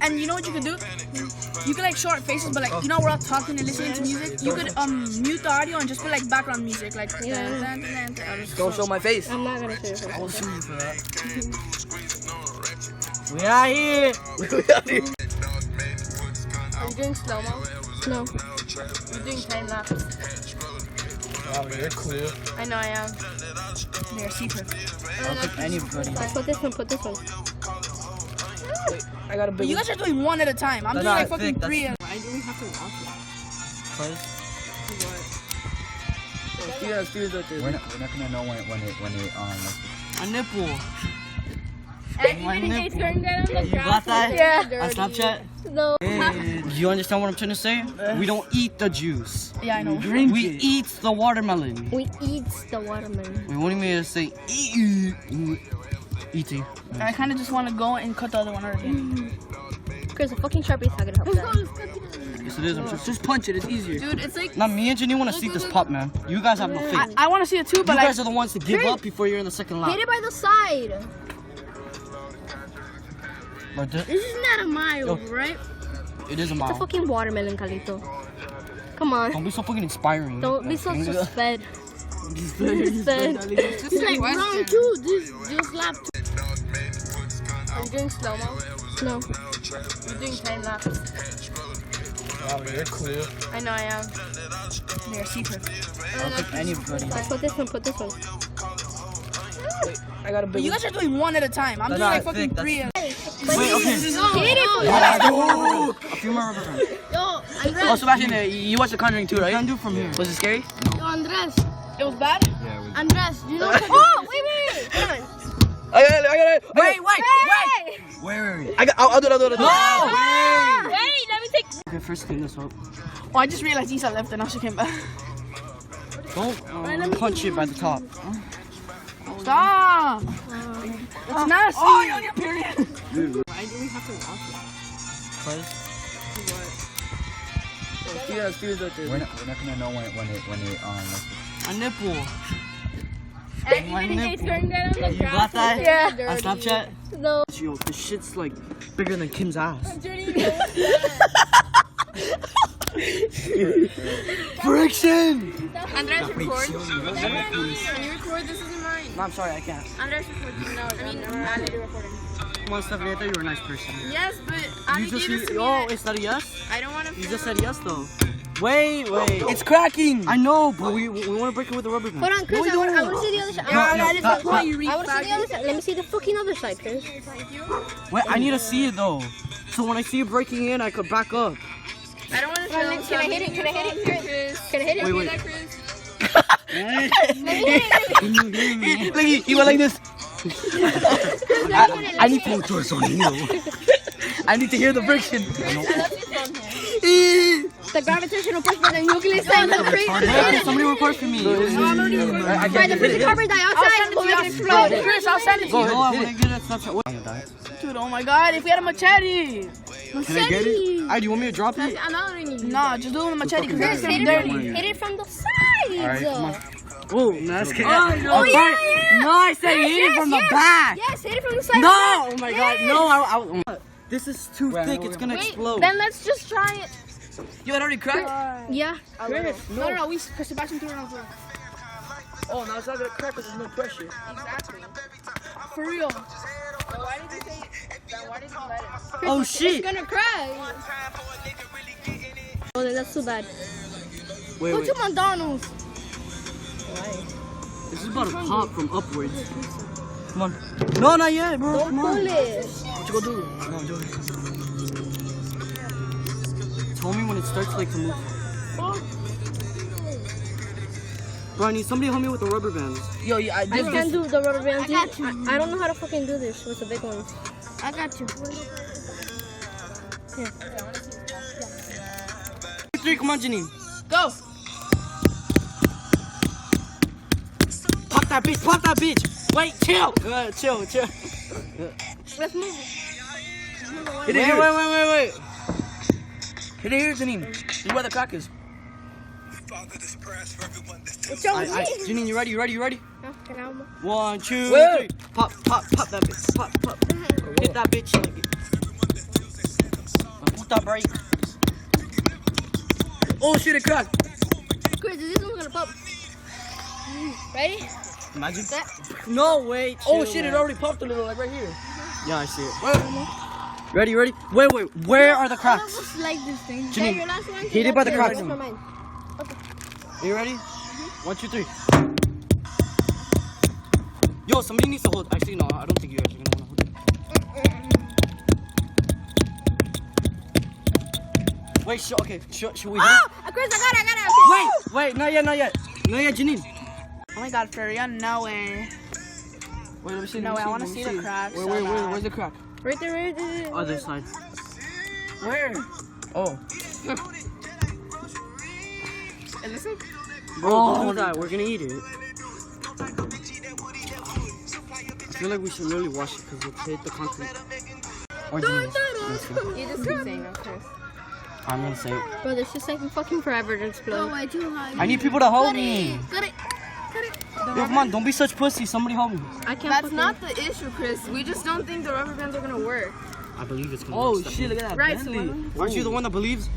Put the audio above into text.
And you know what you could do? You could like short faces, but like you know we're all talking and listening to music. You could mute the audio and just put like background music, like. Don't show my face. I'm not gonna show your face. I will sue you for that. We out here. We out here. Are you doing slow mo? No. You're doing time lapse. Wow, you're cool. I know I am. They're secret. I'll pick anybody. Put this one. Put this one. I got a big. You guys are doing one at a time. I'm doing like fucking three. Why do we have to watch it? We're not gonna know when it A nipple. And even if it's going down on the You got that? Yeah. On Snapchat? No. You understand what I'm trying to say? We don't eat the juice. Yeah, I know. We eat the watermelon. We eat the watermelon. Wait, what do you mean to say eating? I kind of just want to go and cut the other one already. Chris, a fucking Sharpie's not gonna help that. Yes, it is. I'm just punch it. It's easier. Dude, it's like. Not me and Jenny want to see this pop, man. You guys have no faith. I want to see it too, but You like. guys are the ones to give up before you're in the second lap. Hit it by the side. Right there. This is not a mile, right? It is a It's a mile. fucking watermelon, Calito. Come on. Don't be so fucking inspiring. Don't be so sped. It's like round two. This just lap two. Are you doing slow mo? No. You're doing time lapse. Wow, you're cool. I know I am. They're secret. I'll pick anybody. Put this one. Put this one. I got a big. You guys are doing one at a time. I'm doing like fucking three. Wait, okay. Hit it. A few more rubber bands. Yo, Andres. Oh, Sebastian, you watched The Conjuring 2, right? Can do from here. Was it scary? Yo, Andres. It was bad? Andres, you know. Oh, wait. Come on. I got it. Wait. Wait. I'll do it. No! Wait, let me take. Okay, first clean this up. Oh, I just realized Isa left and now she came back. Don't punch it by the top. Stop! It's nasty. Oh, you're on your period. Why do we have to watch it? We're not gonna know when it A nipple. And even if it's going down on the You got that? Yeah. On Snapchat? No. Yo, this shit's like bigger than Kim's ass. Friction! Andres, record. Can you record? This isn't mine. No, I'm sorry, I can't. Andres, record. No, I mean, I need to record it. Come on, Stephanie, I thought you were a nice person. Yes, but I You gave just this to me. oh, it's not a yes? I don't want to. You just said yes though. Wait. It's cracking. I know, but we want to break it with a rubber band. Hold on, Chris. I want to see the other side. I just want to call you I want to see the other side. Let me see the fucking other side, Chris. Wait, I need to see it though. So when I see it breaking in, I could back up. I don't want to. Can I hit it? Can I hit it, Chris? Can I hit it? Wait. Let me hit it. Can you hear me? Look, he went like this. I need to I need to hear the friction. The gravitational push by the nucleus and the Wait, somebody record for me. by the freezing carbon dioxide will make it explode. Chris, I'll send it to Go you. ahead, I want to get it. Snapchat. Dude, oh my god, if we had a machete. Can I get it? Alright, do you want me to drop it? Another ring. Nah, just do it with a machete because Chris, it's hit dirty. it from the side. Alright, come on. Whoa, nice. Oh, yeah. No, I said hit it from the back. Yes, hit it from the side. No, oh my god, no. This is too thick, it's gonna explode. Then let's just try it. You had already cracked? Yeah. No, we Sebastian threw it on the floor. Oh, now it's not gonna crack because there's no pressure. Exactly. For real. Why did you say that? Why did you let it? Oh shit. It's gonna cry. Oh, then that's too bad. Wait. Go to McDonald's. This is about to pop from upwards. Come on. No, not yet, bro. Don't Come on. pull it. What you gonna do? Come on, do it. Tell me when it starts like to move. Bro, I need somebody to help me with the rubber bands. Yo, I can't do the rubber bands. I don't know how to fucking do this with the big ones. I got you. Here. 3, come on, Janine. Go. Pop that bitch. Wait, chill. Chill. Let's move. Hit it here. Wait. Hit it here, Janine. See where the crack is. It's on me. Janine, you ready? Can I? 1, 2, Wait. 3. Pop that bitch. Pop. Hit that bitch. stop break. Oh shit, it cracked. Chris, is this one gonna pop? Ready? Imagine. Set. No, wait. Oh chill, shit, it man. already popped a little, like right here. Yeah, I see it. Wait. Ready, ready? Wait, where are the I cracks? almost like this thing. Janine, Okay, your last one. hit it by the Yeah, cracks. that's for mine. Are you ready? 1, 2, 3. Yo, somebody needs to hold. Actually, no, I don't think you guys are gonna wanna hold it. Wait, okay, should we hit Oh, Chris, I got it. it? Wait, not yet. Not yet, Janine. Oh my god, Farian, no way. Wait, let me see. No, let me I wanna let me see the cracks. Wait, so bad. where's the crack? Right there. Other side. Where? Oh. And listen. Bro, don't hold that. We're gonna eat it. I feel like we should really wash it because it hit the concrete. Or Janine. You just keep saying that, Chris. I'm gonna say it. Bro, this just taking fucking forever to explode. way too high. I need people to hold me. Cut it. Yo, come on, don't be such pussy. Somebody help me. I can't. That's fucking- not the issue, Chris. We just don't think the rubber bands are gonna work. I believe it's gonna Oh work. shit, look at that. Right, Bentley. Aren't you the one that believes?